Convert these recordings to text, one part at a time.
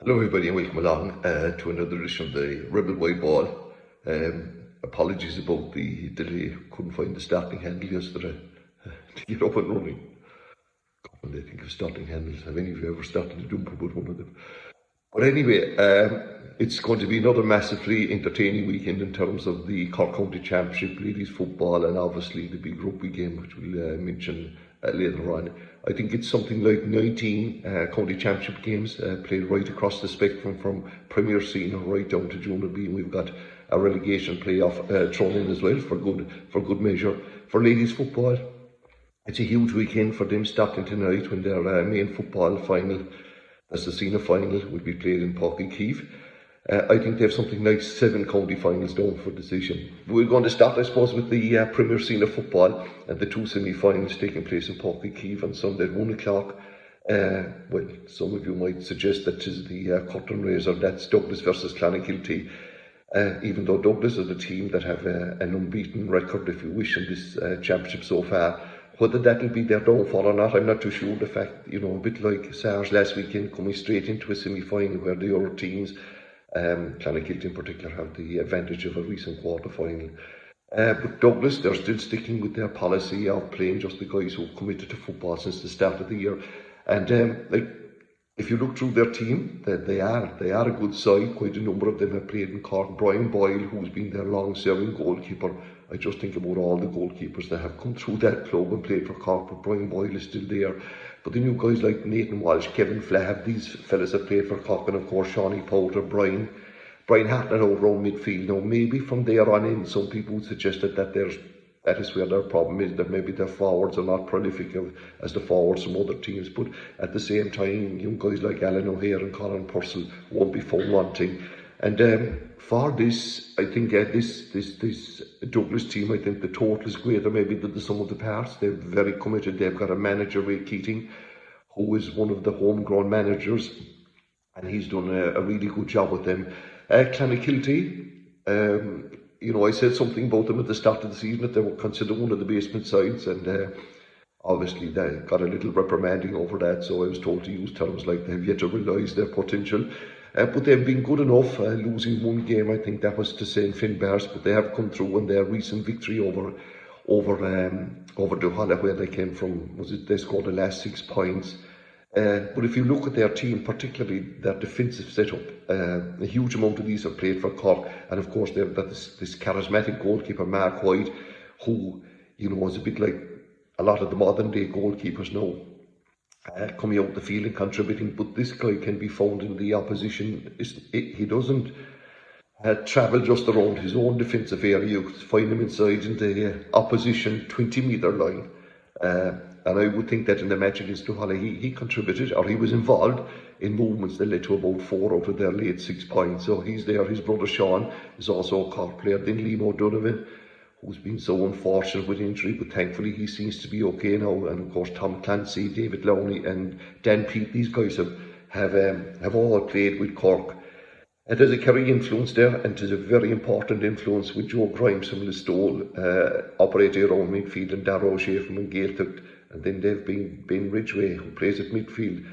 Hello everybody and welcome along to another edition of the Rebel Wide Ball. Apologies about the delay, couldn't find the starting handle yesterday to get up and running. I think of starting handles, have any of you ever started a jumper with one of them? But anyway, it's going to be another massively entertaining weekend in terms of the Cork County Championship, ladies football, and obviously the big rugby game, which we'll mention later on. I think it's something like 19 county championship games played right across the spectrum, from Premier Senior right down to Jun B, and we've got a relegation playoff thrown in as well for good measure. For ladies football, it's a huge weekend for them, starting tonight when their main football final, that's the senior final, will be played in Cork Lgfa. I think they have something like 7 county finals down for decision. We're going to start, I suppose, with the Premier Senior football and the 2 semi-finals taking place in Cork Lgfa on Sunday at 1 o'clock. Well, some of you might suggest that it is the curtain raiser, that's Douglas versus Clonakilty. Even though Douglas are the team that have an unbeaten record, if you wish, in this championship so far. Whether that will be their downfall or not, I'm not too sure. The fact, a bit like SARS last weekend, coming straight into a semi-final where the other teams, Clonakilty in particular, have the advantage of a recent quarter-final. But Douglas, they're still sticking with their policy of playing just the guys who've committed to football since the start of the year. And if you look through their team, they are a good side. Quite a number of them have played in Cork. Brian Boyle, who's been their long-serving goalkeeper, I just think about all the goalkeepers that have come through that club and played for Cork, but Brian Boyle is still there. But the new guys like Nathan Walsh, Kevin Flav, these fellas have played for Cork, and of course Shawnee Powter, Brian Hartnett over around midfield. Now maybe from there on in, some people would suggest that that is where their problem is, that maybe their forwards are not prolific as the forwards from other teams. But at the same time, young guys like Alan O'Hare and Colin Purcell won't be found wanting. And for this, I think this Douglas team, I think the total is greater maybe than the sum of the parts. They're very committed. They've got a manager, Ray Keating, who is one of the homegrown managers, and he's done a really good job with them. Clonakilty, I said something about them at the start of the season, that they were considered one of the basement sides, and obviously they got a little reprimanding over that, so I was told to use terms like they've yet to realise their potential. But they've been good enough, losing one game, I think that was to St. Finbarr's, but they have come through, and their recent victory over Duhallow, where they came from, they scored the last 6 points. But if you look at their team, particularly their defensive setup, a huge amount of these have played for Cork, and of course they've got this charismatic goalkeeper, Mark White, who, is a bit like a lot of the modern day goalkeepers now, coming out the field and contributing. But this guy can be found in the opposition. He doesn't travel just around his own defensive area. You find him inside in the opposition 20-metre line. And I would think that in the match against Duhallow, he contributed, or he was involved in movements that led to about 4 out of their late 6 points. So he's there. His brother Sean is also a Cork player. Then Liam O'Donovan, who's been so unfortunate with injury, but thankfully he seems to be okay now. And of course Tom Clancy, David Lowney and Dan Peat, these guys have all played with Cork. And there's a Kerry influence there, and there's a very important influence with Joe Grimes from Listowel, operating around midfield, and Darragh O'Shea from Gaeltacht. And then they've been Ben Ridgway, who plays at midfield.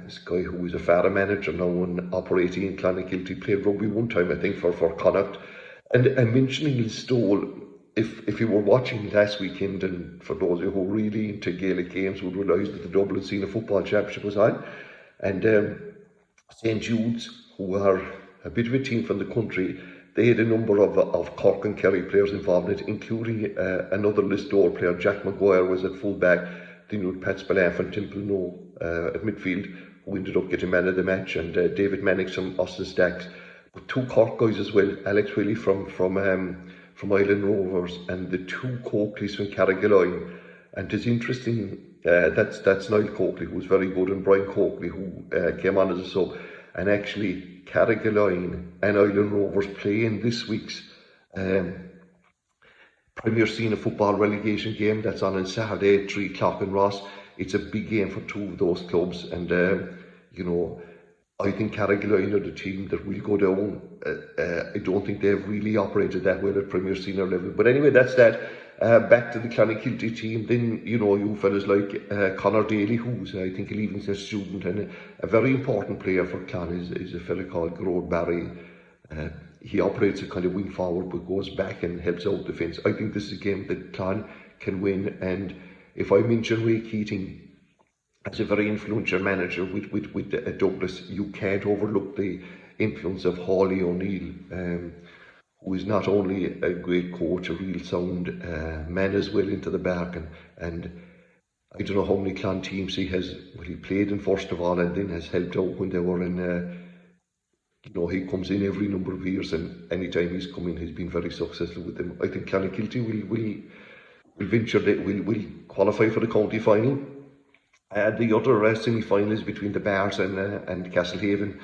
This guy who is a father manager now and operating in Clonakilty, played rugby one time, I think, for Connacht. And mentioning Listowel, if you were watching last weekend, and for those of you who are really into Gaelic games would realise that the Dublin Senior Football Championship was on. And St. Jude's, who are a bit of a team from the country, they had a number of Cork and Kerry players involved in it, including another Listowel player. Jack Maguire was at full-back. Then with Pat Spillane and Temple No at midfield, who ended up getting man of the match, and David Mannix from Austin Stacks. But 2 Cork guys as well, Alex Willie from Island Rovers, and the 2 Coakleys from Carrigaline. And it's interesting, that's Niall Coakley, who was very good, and Brian Coakley, who came on as a sub. And actually, Carrigaline and Island Rovers play in this week's Premier Senior Football relegation game. That's on Saturday at 3 o'clock in Ross. It's a big game for 2 of those clubs, and I think Carrigaline are the team that will go down. I don't think they've really operated that well at Premier Senior level. But anyway, that's that. back to the Clonakilty team, then, you know, you fellas like Conor Daly, who's, I think, a Leaving Cert student and a very important player for Clon, is a fella called Gerard Barry. He operates a kind of wing forward but goes back and helps out defence. I think this is a game that Clon can win, and if I mention Ray Keating as a very influential manager with Douglas, you can't overlook the influence of Hawley O'Neill, who is not only a great coach, a real sound man as well into the back, and I don't know how many Clon teams he has. Well, he played in first of all, and then has helped out when they were in. You know, he comes in every number of years, and anytime he's come in, he's been very successful with them. I think Clonakilty will qualify for the county final. The other semi-final is between the Bars and Castlehaven,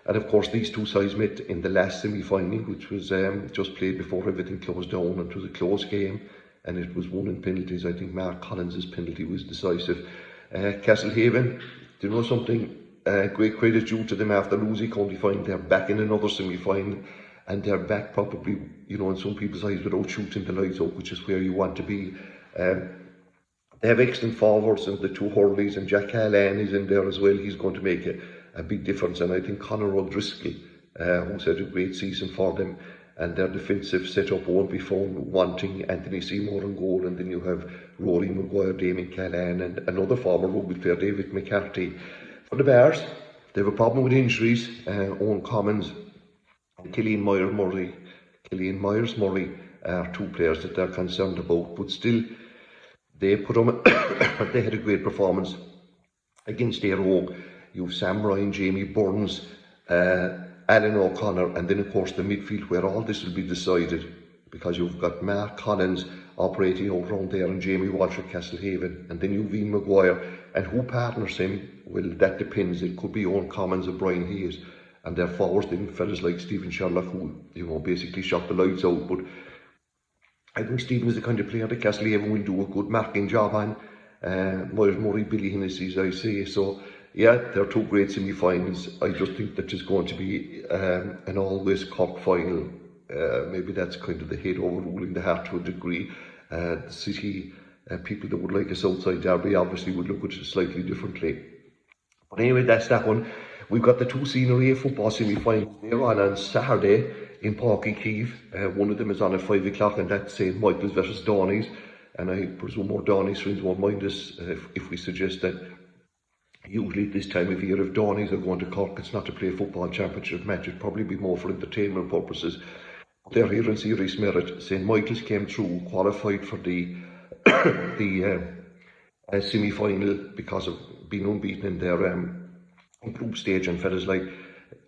and of course these two sides met in the last semi-final, which was just played before everything closed down. It was a close game, and it was won in penalties. I think Mark Collins' penalty was decisive. Castlehaven, do you know something? Great credit due to them after losing county final. They're back in another semi-final, and they're back probably, you know, in some people's eyes without shooting the lights out, which is where you want to be. They have excellent forwards, and the two hurleys, and Jack Callan is in there as well. He's going to make a big difference, and I think Conor O'Driscoll, who's had a great season for them, and their defensive setup won't be found wanting. Anthony Seymour in goal, and then you have Rory Maguire, Damien Callan, and another former rugby player, David McCarthy. For the Bears, they have a problem with injuries. Owen Commons and Killian Myers Murray are two players that they're concerned about, but still, they put on. They had a great performance against Aero. You've Sam Ryan, Jamie Burns, Alan O'Connor, and then of course the midfield, where all this will be decided, because you've got Mark Collins operating out around there and Jamie Walsh at Castlehaven, and then you've Ian Maguire, and who partners him? Well, that depends. It could be Owen Commons or Brian Hayes, and their forwards then fellas like Stephen Sherlock, who, you know, basically shot the lights out. But I think Stephen is the kind of player that Castlehaven will do a good marking job on. Myers Murray, Billy Hennessy, as I say. So yeah, they're two great semi-finals. I just think that is going to be an always Cork final. Maybe that's kind of the head overruling the heart to a degree. The city people that would like a Southside derby obviously would look at it slightly differently. But anyway, that's that one. We've got the two Senior A football semi-finals. They're on Saturday in Cork GAA. One of them is on at 5 o'clock, and that's St. Michael's versus Donny's. And I presume more Donny's friends won't mind us if we suggest that usually at this time of year, if Donny's are going to Cork, it's not to play a football championship match. It'd probably be more for entertainment purposes. But they're here in serious merit. St. Michael's came through, qualified for the semi-final because of being unbeaten in their group stage, and fellas like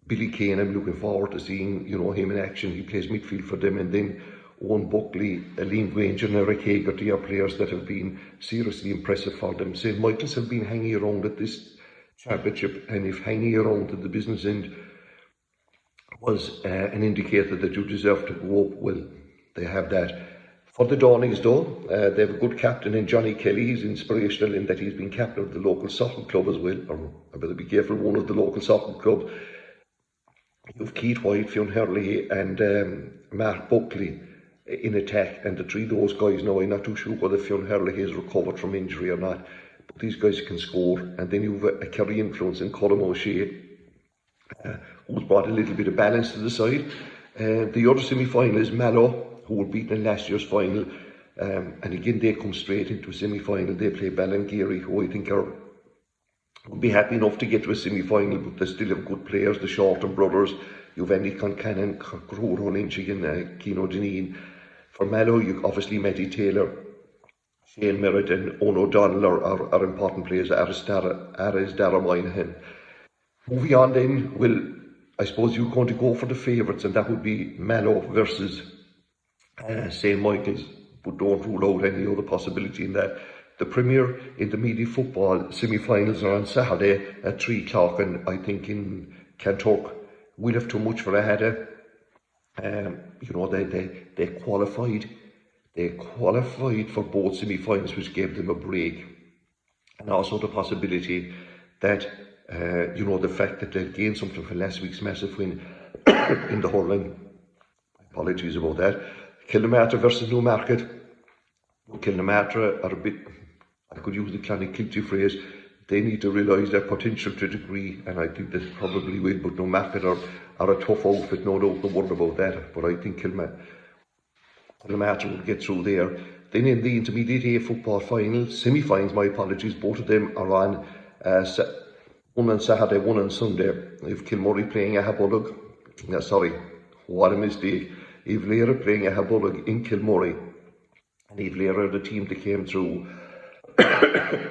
Billy Kane, I'm looking forward to seeing, you know, him in action. He plays midfield for them, and then Owen Buckley, Liam Granger and Eric Hagerty are players that have been seriously impressive for them. St. Michael's have been hanging around at this championship, and if hanging around at the business end was an indicator that you deserve to go up, well, they have that. For the Donnies though, they have a good captain in Johnny Kelly. He's inspirational in that he's been captain of the local soccer club as well, or I better be careful, one of the local soccer club. You've Keith White, Fionn Hurley and Mark Buckley in attack, and the three of those guys now, I'm not too sure whether Fionn Hurley has recovered from injury or not, but these guys can score. And then you've a Kerry influence in Colm O'Shea, who's brought a little bit of balance to the side. The other semi-final is Mallow, who were beaten in last year's final, and again they come straight into a semi-final. They play Ballingeary, who I think would be happy enough to get to a semi-final, but they still have good players, the Shorten brothers. You've Andy Concannon, Crowder Lynchie and Keano Deneen. For Mallow, you've obviously Matty Taylor, Shane Merritt and Owen O'Donnell are important players, Aris Dara Moynihan. Moving on then, well, I suppose you're going to go for the favourites, and that would be Mallow versus St. Michael's, but don't rule out any other possibility in that. The Premier Intermediate Football semi-finals are on Saturday at 3 o'clock, and I think in Kanturk we'll have too much for a header. You know, they qualified for both semi-finals, which gave them a break, and also the possibility that you know, the fact that they gained something from last week's massive win in the hurling. Apologies about that. Kilmartin versus Newmarket. Kilnamatra are a bit, I could use the Clonakilty phrase, they need to realise their potential to a degree, and I think they probably will, but no matter are a tough outfit, no doubt, no word about that, but I think Kilnamatra will get through there. Then in the Intermediate A football finals, semi-finals, my apologies, both of them are on, one on Saturday, one on Sunday. If Kilmurray playing a Habolog, what a mistake. If Lera playing a Habolog in Kilmurray, and if Lera are the team that came through,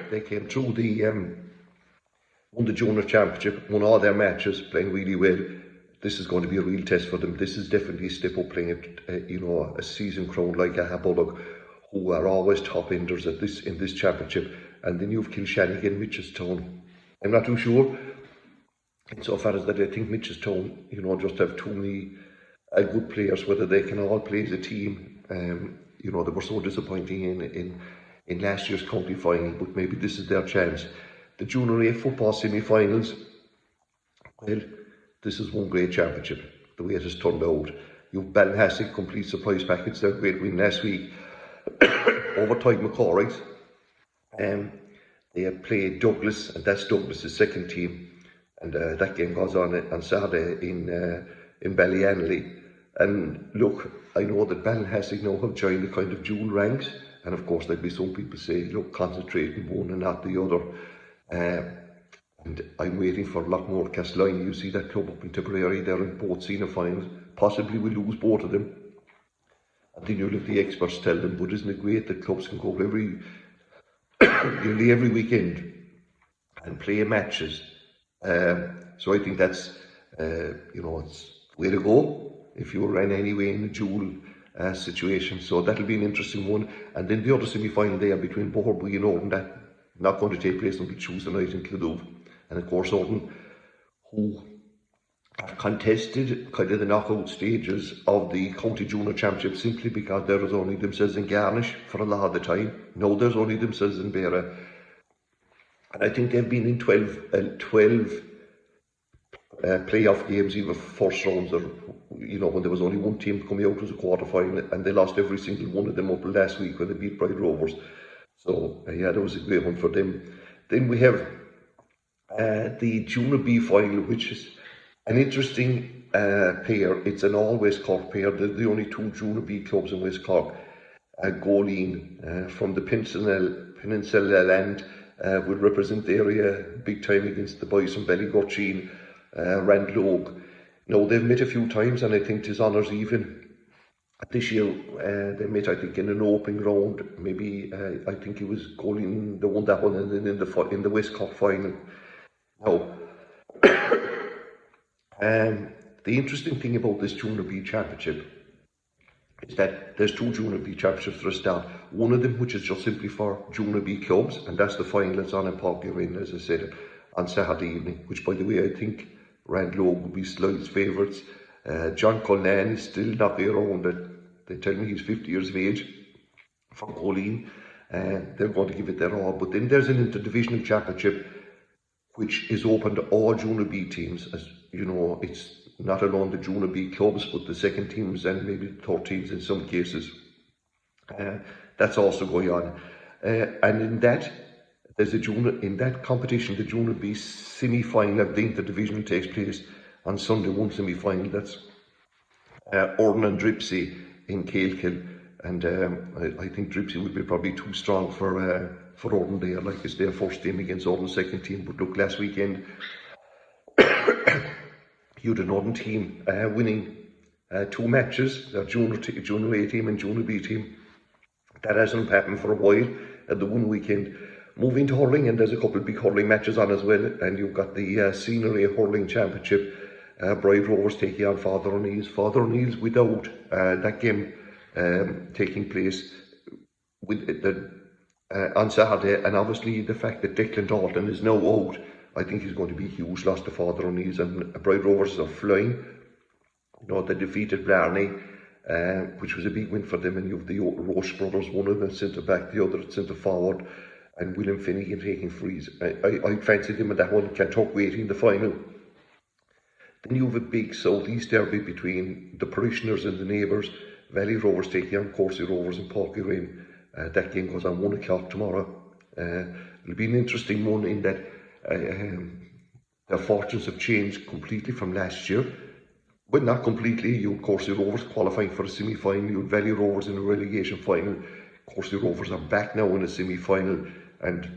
they came through won the Junior Championship, won all their matches, playing really well. This is going to be a real test for them. This is definitely a step up, playing a season crown like a Habolog, who are always top enders in this championship. And then you've Kilshannigan, Mitchelstown. I'm not too sure insofar as that I think Mitchelstown, just have too many good players, whether they can all play as a team. They were so disappointing in last year's county final, but maybe this is their chance. The Junior A football semi-finals, well, this is one great championship, the way it has turned out. You've Ballinhassig, complete surprise package, their great win last week over Tyke McCorrig's. They have played Douglas, and that's Douglas' second team, and that game goes on Saturday in Ballyannally. And look, I know that Ballinhassig now have joined the kind of dual ranks, and of course there'll be some people say, look, concentrate on one and not the other. And I'm waiting for a lot more. Castline, you see that club up in Tipperary, they're in both senior finals, possibly we'll lose both of them. And then you'll let the experts tell them, but isn't it great that clubs can go nearly every weekend and play matches? So I think that's, it's the way to go if you were in any way in a dual situation. So that'll be an interesting one. And then the other semi-final there between Boherbury and Orden, that not going to take place until Tuesday night in Kilduve. And of course Orden, who have contested kind of the knockout stages of the County Junior Championship simply because there was only themselves in Garnish for a lot of the time. Now there's only themselves in Beara. And I think they've been in 12 playoff games, either first rounds or, when there was only one team coming out as a quarter final, and they lost every single one of them up last week when they beat Bride Rovers. So, that was a great one for them. Then we have the Junior B final, which is an interesting pair. It's an all-West Cork pair. They're the only two Junior B clubs in West Cork. Goleen from the Peninsula land will represent the area big time against the boys from Ballygorcheen, Randlogue. Now, they've met a few times, and I think 'tis honours even. This year, they met, I think, in an opening round. Maybe, I think it was Goleen that won that one, and then in the West Cork final. Now, the interesting thing about this Junior B Championship is that there's two Junior B Championships for a start. One of them, which is just simply for Junior B clubs, and that's the final that's on in Cork GAA, as I said, on Saturday evening, which, by the way, I think Randlogue will be Slide's favourites. John Cullen is still knocking around. They tell me he's 50 years of age for Goleen. They're going to give it their all. But then there's an interdivisional championship which is open to all Junior B teams. As you know, it's not alone the Junior B clubs, but the second teams and maybe the third teams in some cases. That's also going on. And in that, in that competition, the Junior B semi-final of the interdivisional takes place on Sunday, one semi-final. That's Orden and Dripsy in Cailkill, and I think Dripsy would be probably too strong for Orden there, like it's their first game against Orden's second team. But look, last weekend you had an Orden team winning two matches, their Junior A team and Junior B team. That hasn't happened for a while at the one weekend. Moving to hurling, and there's a couple of big hurling matches on as well, and you've got the Senior A Hurling Championship. Bride Rovers taking on Father O'Neill's. Father O'Neill's without that game taking place on Saturday, and obviously the fact that Declan Dalton is now out, I think is going to be a huge loss to Father O'Neill's, and Bride Rovers are flying. They defeated Blarney, which was a big win for them, and you have the Roche brothers, one of them at centre back, the other at centre forward, and William Finnegan taking frees. I fancied him in that one, Kentuck waiting the final. Then you have a big southeast derby between the parishioners and the neighbours. Valley Rovers taking on Corsi Rovers and Cork GAA. That game goes on 1 o'clock tomorrow. It'll be an interesting one in that their fortunes have changed completely from last year. Well, not completely. You, of course, your Rovers qualifying for a semi-final. You had Valley Rovers in a relegation final. Of course, the Rovers are back now in a semi-final, and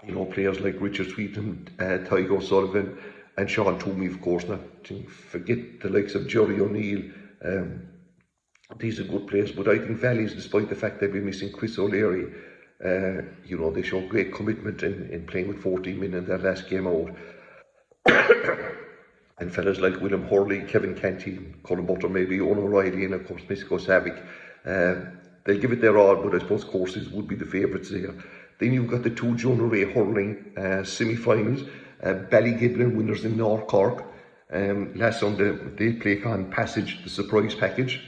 you know, players like Richard Sweeten, Tygo O'Sullivan, and Sean Toomey, of course. Not to forget the likes of Jerry O'Neill. These are good players, but I think Valleys, despite the fact they've been missing Chris O'Leary, you know, they show great commitment in playing with 14 men in their last game out. And fellas like William Hurley, Kevin Canty, Colin Butter, maybe Owen O'Reilly, and of course Misko Savic. They'll give it their all, but I suppose courses would be the favourites there. Then you've got the two Jonah Ray hurling semi-finals. Ballygiblin winners in North Cork. Last Sunday they play on Passage, the surprise package,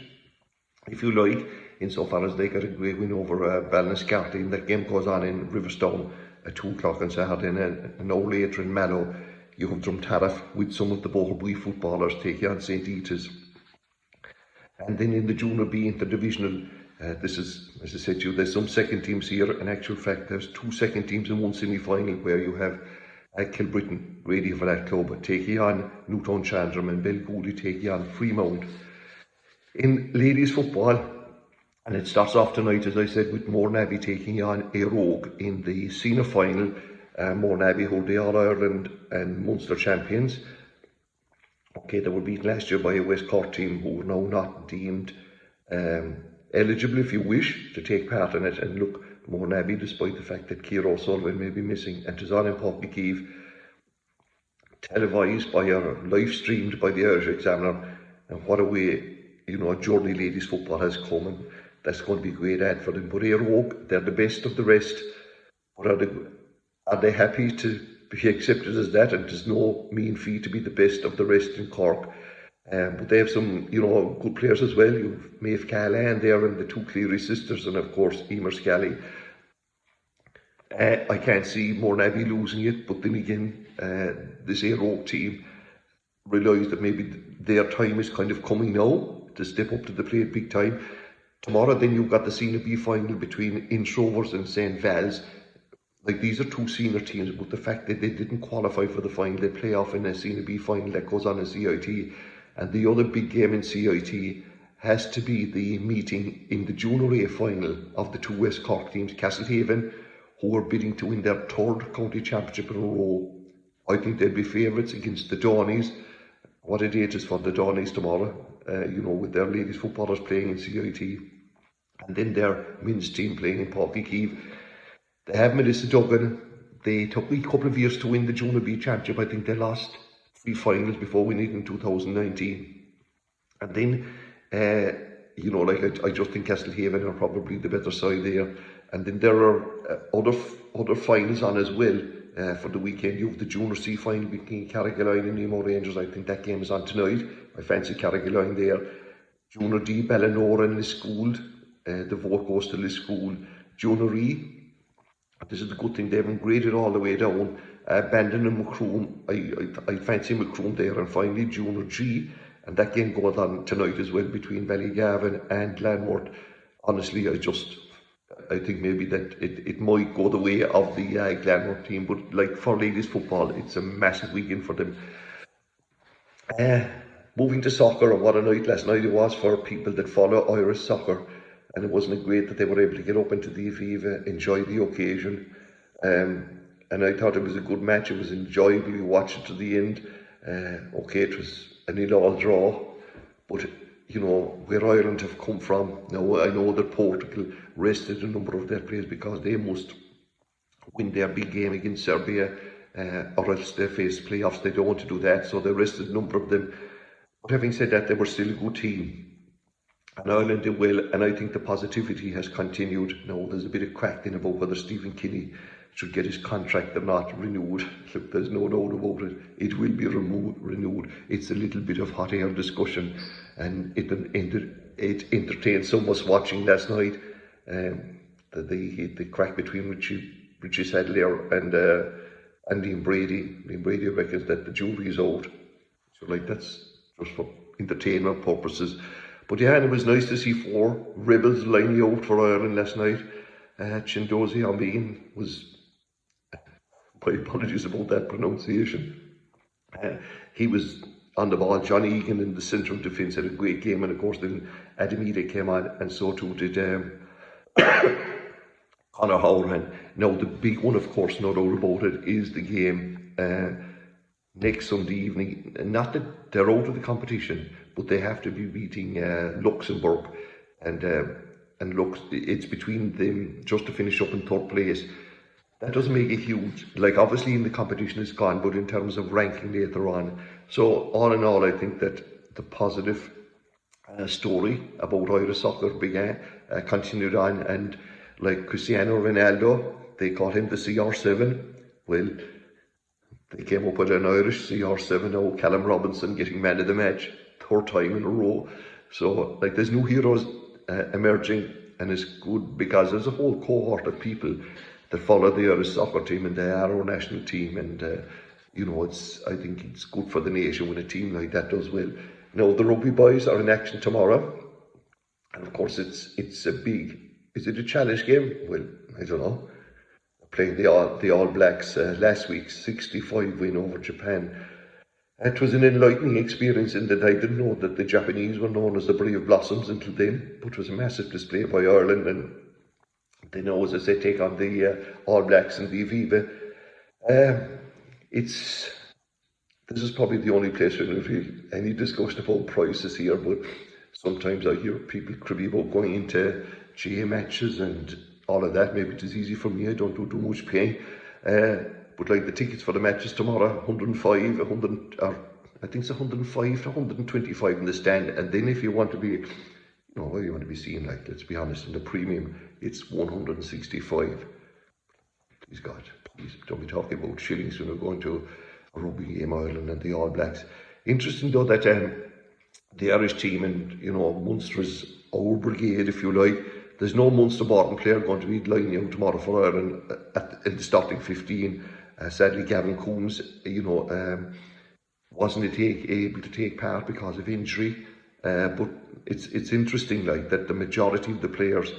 if you like, insofar as they got a great win over Ballinascarthy, and that game goes on in Riverstone at 2 o'clock on Saturday, and an hour later in Mallow you have Drumtariff with some of the Boherbue footballers taking on St. Eata's. And then in the Junior B interdivisional, this is, as I said to you, there's some second teams here. In actual fact, there's 2 second teams in one semi-final, where you have Kilbritton, ready for that club, taking on Newtown Chandram, and Belgoody taking on Fremount. In ladies football, and it starts off tonight, as I said, with Mourneabbey taking on Rogue in the senior final. Mourneabbey hold the All-Ireland and Munster champions. Okay, they were beaten last year by a West Cork team who are now not deemed eligible, if you wish, to take part in it. And look, Mourneabbey, despite the fact that Ciara O'Sullivan may be missing, and it's on in Cork GAA, televised by or live streamed by the Irish Examiner, and what a way, you know, a journey ladies football has come, and that's going to be a great ad for them. But Rogue, they're the best of the rest, but are they happy to be accepted as that? And there's no mean feat to be the best of the rest in Cork. But they have some, you know, good players as well. You've Maeve Callahan there, and the 2 Cleary sisters, and of course Emer Scally. I can't see Mourneabbey losing it, but then again, this Rogue team realise that maybe their time is kind of coming now to step up to the plate big time. Tomorrow then you've got the Senior B final between Inch Rovers and St. Val's. Like, these are 2 senior teams, but the fact that they didn't qualify for the final, they play off in a Senior B final that goes on in CIT. And the other big game in CIT has to be the meeting in the Junior A final of the 2 West Cork teams, Castlehaven, who are bidding to win their 3rd county championship in a row. I think they'll be favourites against the Dawneys. What a day it is for the Dawneys tomorrow, you know, with their ladies footballers playing in CIT, and then their men's team playing in Cork GAA. They have Melissa Duggan. They took a couple of years to win the Junior B championship. I think they lost 3 finals before winning in 2019. And then, you know, like I just think Castlehaven are probably the better side there. And then there are other finals on as well for the weekend. You have the Junior C final between Carrigaline and Nemo Rangers. I think that game is on tonight. I fancy Carrigaline there. Junior D, Ballinora and Liscool. The vote goes to Liscool. Junior E, this is the good thing, they haven't graded all the way down. Bandon and Macroom, I fancy Macroom there. And finally Junior G, and that game goes on tonight as well between Ballygavin and Glanworth. Honestly, I think maybe that it might go the way of the Glanworth team, but like for ladies football, it's a massive weekend for them. Moving to soccer, and what a night last night it was for people that follow Irish soccer. And it wasn't great that they were able to get up into the Aviva, enjoy the occasion. And I thought it was a good match. It was enjoyable. You watched it to the end. Okay, it was a 0-0 draw. But, you know, where Ireland have come from, now I know that Portugal rested a number of their players because they must win their big game against Serbia, or else they face playoffs. They don't want to do that, so they rested a number of them. But having said that, they were still a good team. And Ireland did well, and I think the positivity has continued. Now, there's a bit of crack then about whether Stephen Kinney should get his contract or not renewed. Look, there's no doubt about it. It will be renewed. It's a little bit of hot air discussion, and it entertained some of us watching last night. The crack between Richie Sadler and Liam Brady. Liam Brady reckons that the jury is out. So, like, that's just for entertainment purposes. But yeah, and it was nice to see 4 rebels lining out for Ireland last night. Jun B was, my apologies about that pronunciation. He was on the ball. John Egan in the centre of defence had a great game, and of course then Adamida came on, and so too did Conor Howran. Now the big one, of course, no doubt about it, is the game next Sunday evening. Not that they're out of the competition, but they have to be beating Luxembourg, and it's between them just to finish up in third place. That doesn't make a huge, like obviously in the competition is gone, but in terms of ranking later on. So all in all, I think that the positive story about Irish soccer began, continued on, and like Cristiano Ronaldo, they call him the CR7. Well, they came up with an Irish CR7 now, Callum Robinson getting man of the match, third time in a row. So like there's new heroes emerging, and it's good because there's a whole cohort of people that follow the Irish soccer team, and they are our national team, and you know, I think it's good for the nation when a team like that does well. Now the rugby boys are in action tomorrow, and of course it's a big, is it a challenge game? Well, I don't know. Playing the All Blacks last week, 65 win over Japan. It was an enlightening experience in that I didn't know that the Japanese were known as the Brave Blossoms until then, but it was a massive display by Ireland, and they know, as I say, take on the All Blacks and the Aviva. This is probably the only place where there's really any discussion about prices here, but sometimes I hear people cribby about going into GAA matches and all of that. Maybe it is easy for me, I don't do too much paying. But like the tickets for the matches tomorrow, 105, 100, or I think it's 105 to 125 in the stand. And then if you want to be, you know, what you want to be seeing, like, let's be honest, in the premium, it's 165. Please God, please don't be talking about shillings when we're going to a rugby game, Ireland and the All Blacks. Interesting though that the Irish team, and you know, Munster's our brigade, if you like. There's no Munster-born player going to be lining out tomorrow for Ireland in the starting 15. Sadly, Gavin Coombs, you know, wasn't able to take part because of injury. But it's interesting, like, that the majority of the players,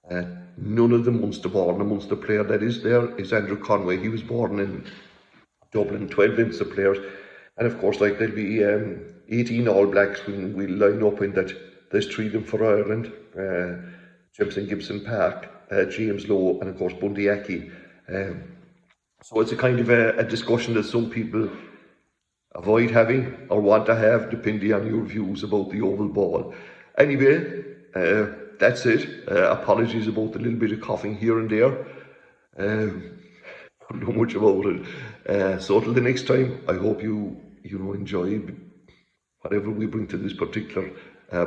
none of them Munster-born. The Munster player that is there is Andrew Conway. He was born in Dublin, 12 Munster players. And of course, like, there'll be 18 All Blacks when we line up in that. There's 3 of them for Ireland. Jemson Gibson Park, James Lowe, and of course Bundy Aki. So it's a kind of a discussion that some people avoid having or want to have, depending on your views about the oval ball. Anyway, that's it. Apologies about a little bit of coughing here and there. Don't know much about it. So till the next time, I hope you enjoy whatever we bring to this particular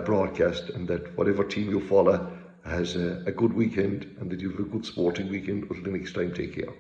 broadcast, and that whatever team you follow has a good weekend, and that you have a good sporting weekend. Until the next time, take care.